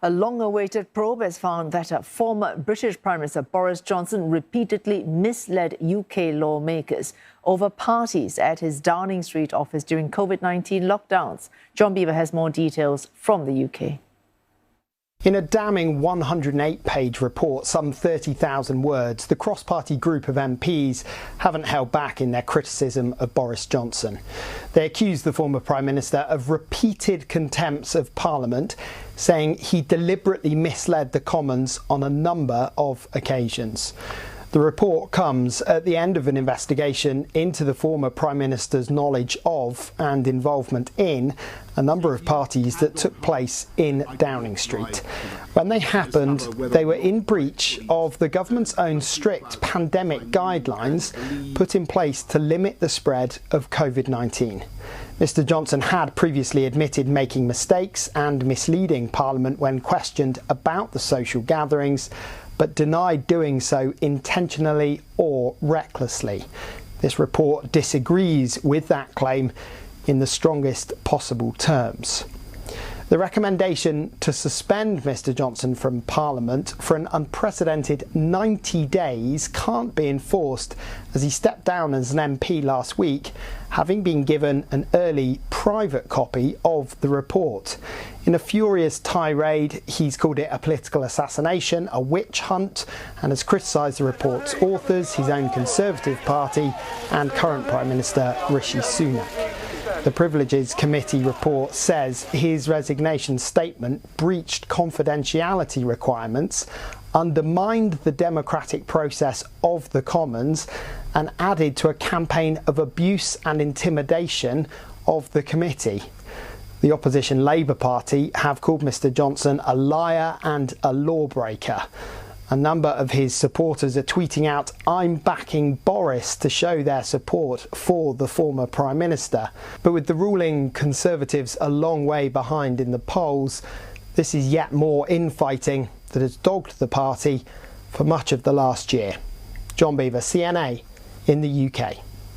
A long-awaited probe has found that former British Prime Minister Boris Johnson repeatedly misled UK lawmakers over parties at his Downing Street office during COVID-19 lockdowns. John Beaver has more details from the UK. In a damning 108-page report, some 30,000 words, the cross-party group of MPs haven't held back in their criticism of Boris Johnson. They accuse the former Prime Minister of repeated contempts of Parliament, saying he deliberately misled the Commons on a number of occasions. The report comes at the end of an investigation into the former Prime Minister's knowledge of and involvement in a number of parties that took place in Downing Street. When they happened, they were in breach of the government's own strict pandemic guidelines put in place to limit the spread of COVID-19. Mr. Johnson had previously admitted making mistakes and misleading Parliament when questioned about the social gatherings, but denied doing so intentionally or recklessly. This report disagrees with that claim in the strongest possible terms. The recommendation to suspend Mr. Johnson from Parliament for an unprecedented 90 days can't be enforced as he stepped down as an MP last week, having been given an early private copy of the report. In a furious tirade, he's called it a political assassination, a witch hunt, and has criticised the report's authors, his own Conservative Party, and current Prime Minister Rishi Sunak. The Privileges Committee report says his resignation statement breached confidentiality requirements, undermined the democratic process of the Commons, and added to a campaign of abuse and intimidation of the committee. The opposition Labour Party have called Mr. Johnson a liar and a lawbreaker. A number of his supporters are tweeting out, "I'm backing Boris," to show their support for the former Prime Minister. But with the ruling Conservatives a long way behind in the polls, this is yet more infighting that has dogged the party for much of the last year. John Beaver, CNA in the UK.